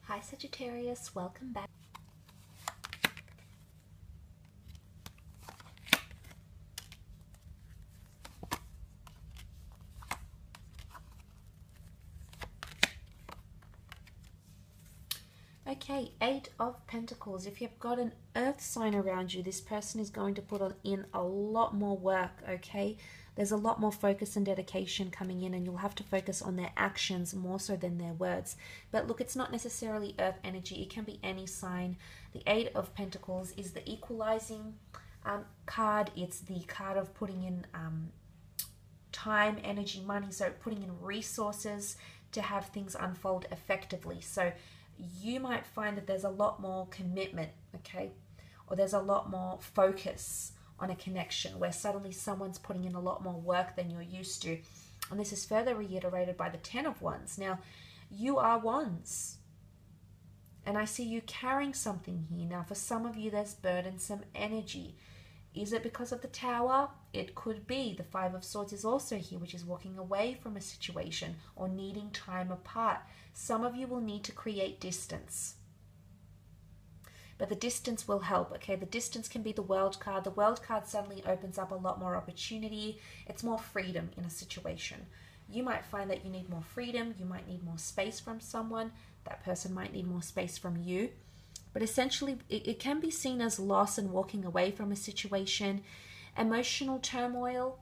Hi Sagittarius, welcome back. Okay, Eight of Pentacles. If you've got an earth sign around you, this person is going to put in a lot more work, okay? There's a lot more focus and dedication coming in, and you'll have to focus on their actions more so than their words. But look, it's not necessarily earth energy. It can be any sign. The Eight of Pentacles is the equalizing card. It's the card of putting in time, energy, money, so putting in resources to have things unfold effectively. So you might find that there's a lot more commitment, okay? Or there's a lot more focus on a connection where suddenly someone's putting in a lot more work than you're used to. And this is further reiterated by the Ten of Wands. Now, you are wands. And I see you carrying something here. Now, for some of you, there's burdensome energy. Is it because of the Tower? It could be. The Five of Swords is also here, which is walking away from a situation or needing time apart. Some of you will need to create distance. But the distance will help, okay? The distance can be the World card. The World card suddenly opens up a lot more opportunity. It's more freedom in a situation. You might find that you need more freedom. You might need more space from someone. That person might need more space from you. But essentially, it can be seen as loss and walking away from a situation, emotional turmoil,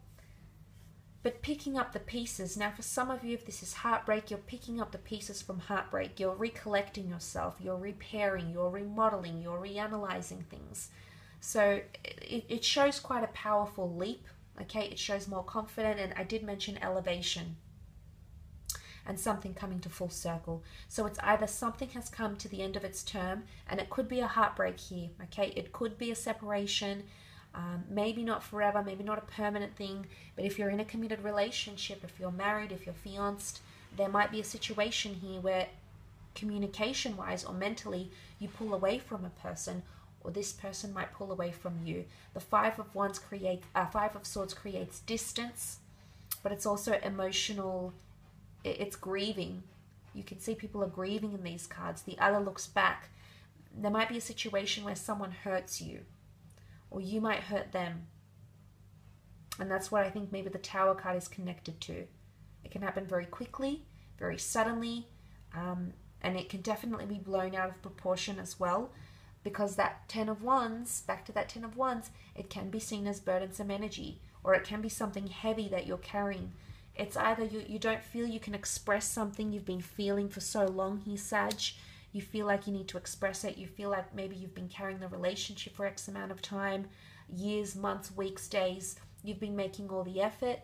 but picking up the pieces. Now, for some of you, if this is heartbreak, you're picking up the pieces from heartbreak. You're recollecting yourself. You're repairing. You're remodeling. You're reanalyzing things. So it shows quite a powerful leap, okay? It shows more confident, and I did mention elevation and something coming to full circle. So it's either something has come to the end of its term, and it could be a heartbreak here, okay? It could be a separation, maybe not forever, maybe not a permanent thing, but if you're in a committed relationship, if you're married, if you're fianced, there might be a situation here where communication-wise or mentally, you pull away from a person, or this person might pull away from you. The Five of Swords creates distance, but it's also emotional. It's grieving. You can see people are grieving in these cards. The other looks back. There might be a situation where someone hurts you, or you might hurt them. And that's what I think maybe the Tower card is connected to. It can happen very quickly, very suddenly, and it can definitely be blown out of proportion as well, because that Ten of Wands, back to that Ten of Wands, it can be seen as burdensome energy, or it can be something heavy that you're carrying. It's either you don't feel you can express something you've been feeling for so long here, Sag. You feel like you need to express it. You feel like maybe you've been carrying the relationship for X amount of time, years, months, weeks, days. You've been making all the effort.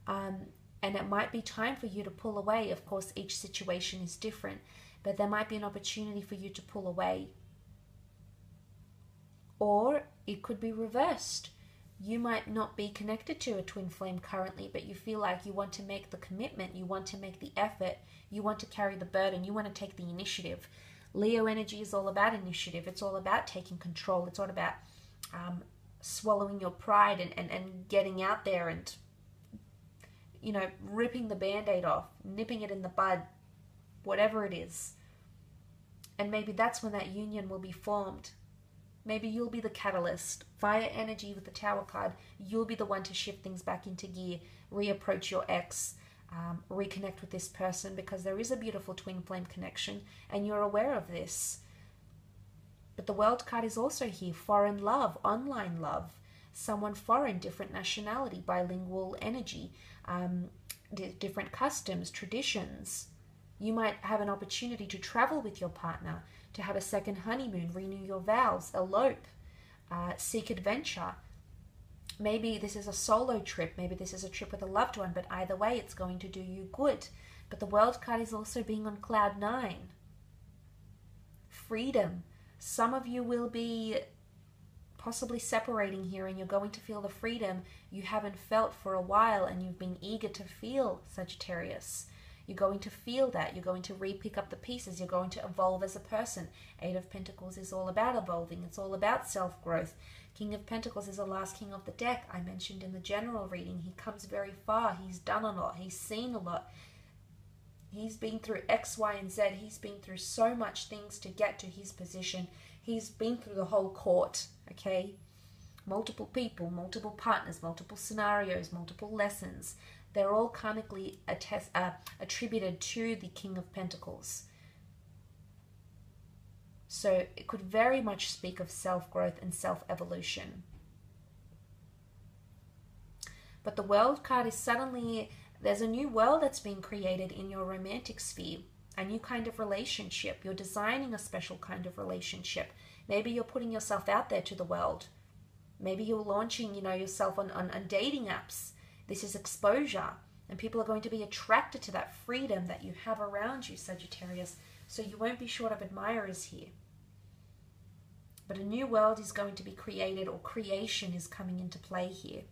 And it might be time for you to pull away. Of course, each situation is different, but there might be an opportunity for you to pull away. Or it could be reversed. You might not be connected to a twin flame currently, but you feel like you want to make the commitment, you want to make the effort, you want to carry the burden, you want to take the initiative. Leo energy is all about initiative. It's all about taking control. It's all about swallowing your pride and getting out there and, you know, ripping the band-aid off, nipping it in the bud, whatever it is. And maybe that's when that union will be formed. Maybe you'll be the catalyst. Fire energy with the Tower card. You'll be the one to shift things back into gear, reapproach your ex, reconnect with this person, because there is a beautiful twin flame connection and you're aware of this. But the World card is also here. Foreign love, online love, someone foreign, different nationality, bilingual energy, different customs, traditions. You might have an opportunity to travel with your partner, to have a second honeymoon, renew your vows, elope, seek adventure. Maybe this is a solo trip. Maybe this is a trip with a loved one, but either way, it's going to do you good. But the World card is also being on cloud 9. Freedom. Some of you will be possibly separating here, and you're going to feel the freedom you haven't felt for a while, and you've been eager to feel, Sagittarius. You're going to feel that. You're going to re-pick up the pieces. You're going to evolve as a person. Eight of Pentacles is all about evolving. It's all about self-growth. King of Pentacles is the last king of the deck. I mentioned in the general reading, he comes very far. He's done a lot. He's seen a lot. He's been through X, Y, and Z. He's been through so much things to get to his position. He's been through the whole court, okay? Multiple people, multiple partners, multiple scenarios, multiple lessons. They're all karmically attributed to the King of Pentacles. So it could very much speak of self-growth and self-evolution. But the World card is suddenly, there's a new world that's being created in your romantic sphere. A new kind of relationship. You're designing a special kind of relationship. Maybe you're putting yourself out there to the world. Maybe you're launching, yourself on dating apps. This is exposure. And people are going to be attracted to that freedom that you have around you, Sagittarius. So you won't be short of admirers here. But a new world is going to be created, or creation is coming into play here.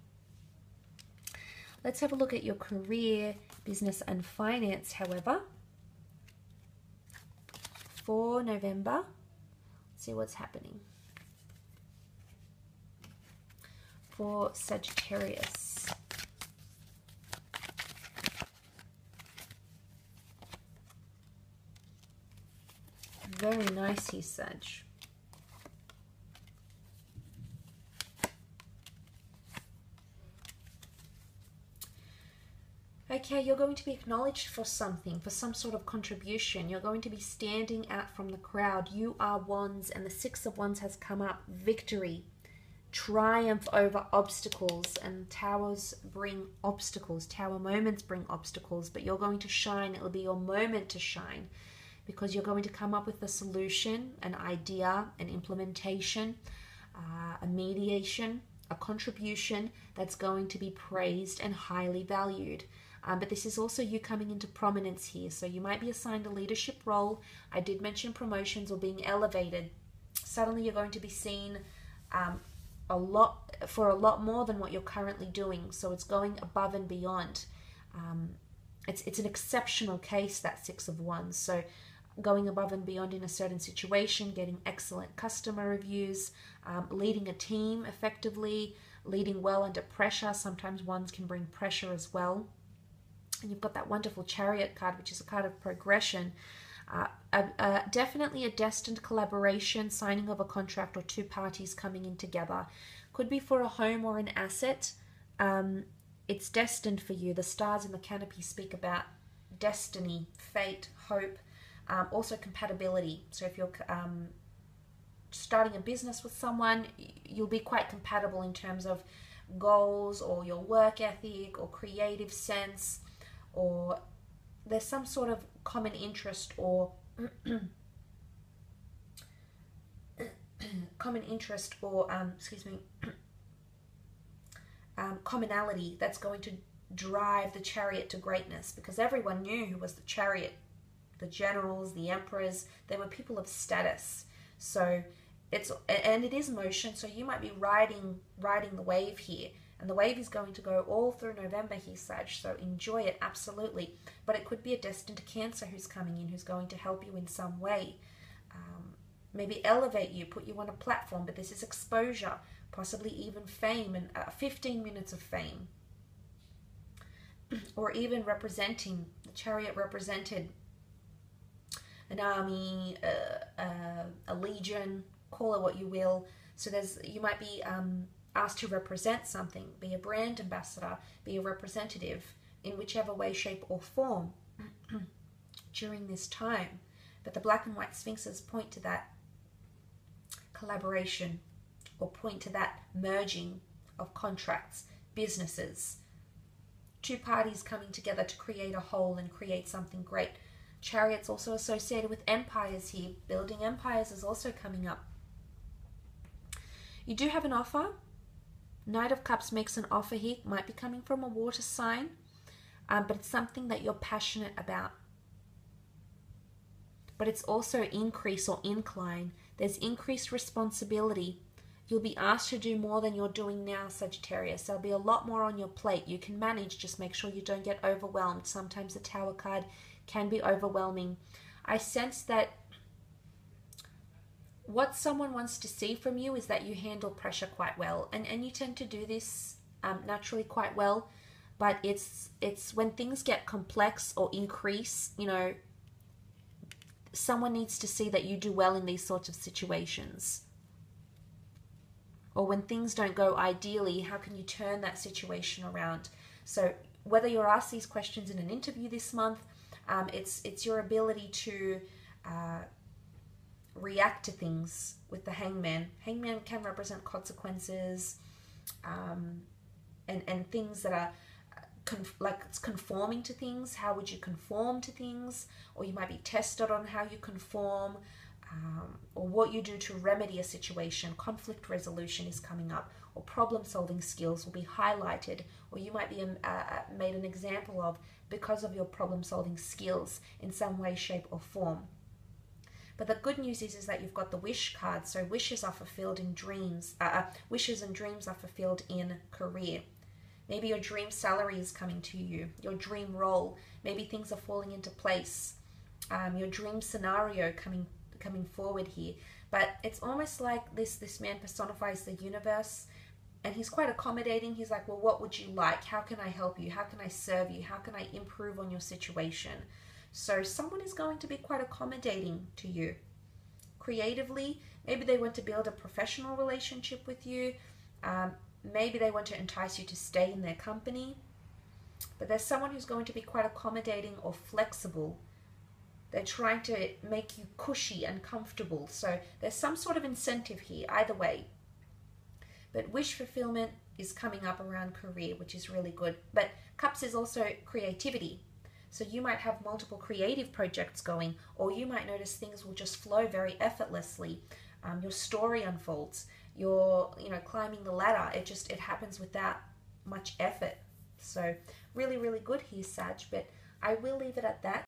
Let's have a look at your career, business, and finance, however. For November, let's see what's happening. For Sagittarius. Very nice here, Sag. Okay, you're going to be acknowledged for something, for some sort of contribution. You're going to be standing out from the crowd. You are Wands, and the Six of Wands has come up. Victory, triumph over obstacles, and towers bring obstacles. Tower moments bring obstacles, but you're going to shine. It will be your moment to shine, because you're going to come up with a solution, an idea, an implementation, a mediation, a contribution that's going to be praised and highly valued. But this is also you coming into prominence here. So you might be assigned a leadership role. I did mention promotions or being elevated. Suddenly you're going to be seen for a lot more than what you're currently doing. So it's going above and beyond. It's an exceptional case, that Six of Wands. So going above and beyond in a certain situation, getting excellent customer reviews, leading a team effectively, leading well under pressure. Sometimes Wands can bring pressure as well. And you've got that wonderful Chariot card, which is a card of progression. Definitely a destined collaboration, signing of a contract, or two parties coming in together. Could be for a home or an asset. It's destined for you. The stars in the canopy speak about destiny, fate, hope, also compatibility. So if you're starting a business with someone, you'll be quite compatible in terms of goals, or your work ethic, or creative sense, or there's some sort of common interest, or commonality that's going to drive the Chariot to greatness, because everyone knew who was the Chariot. The generals, the emperors, they were people of status. So it is motion, so you might be riding the wave here. And the wave is going to go all through November here, Sag, so enjoy it, absolutely. But it could be a destined Cancer who's coming in, who's going to help you in some way. Maybe elevate you, put you on a platform, but this is exposure, possibly even fame, and 15 minutes of fame. Or even representing, the Chariot represented an army, a legion, call it what you will. So you might be asked to represent something, be a brand ambassador, be a representative in whichever way, shape, or form during this time. But the black and white sphinxes point to that collaboration, or point to that merging of contracts, businesses, two parties coming together to create a whole and create something great. Chariot's also associated with empires here. Building empires is also coming up. You do have an offer. Knight of Cups makes an offer here. Might be coming from a water sign, but it's something that you're passionate about. But it's also increase or incline. There's increased responsibility. You'll be asked to do more than you're doing now, Sagittarius. There'll be a lot more on your plate. You can manage, just make sure you don't get overwhelmed. Sometimes the Tower card can be overwhelming. I sense that what someone wants to see from you is that you handle pressure quite well, and you tend to do this naturally quite well. but it's when things get complex or increase, you know, someone needs to see that you do well in these sorts of situations. Or when things don't go ideally, how can you turn that situation around? So whether you're asked these questions in an interview this month, it's your ability to react to things with the Hangman. Hangman can represent consequences and things that are like it's conforming to things. How would you conform to things? Or you might be tested on how you conform, or what you do to remedy a situation. Conflict resolution is coming up, or problem solving skills will be highlighted, or you might be made an example of because of your problem solving skills in some way, shape or form. But the good news is that you've got the wish card. So wishes are fulfilled in dreams. Wishes and dreams are fulfilled in career. Maybe your dream salary is coming to you, your dream role. Maybe things are falling into place. Your dream scenario coming forward here. But it's almost like this man personifies the universe, and he's quite accommodating. He's like, well, what would you like? How can I help you? How can I serve you? How can I improve on your situation? So someone is going to be quite accommodating to you. Creatively, maybe they want to build a professional relationship with you. Maybe they want to entice you to stay in their company. But there's someone who's going to be quite accommodating or flexible. They're trying to make you cushy and comfortable. So there's some sort of incentive here, either way. But wish fulfillment is coming up around career, which is really good. But Cups is also creativity. So you might have multiple creative projects going, or you might notice things will just flow very effortlessly. Your story unfolds. You're, climbing the ladder. It happens without much effort. So really, really good here, Sag. But I will leave it at that.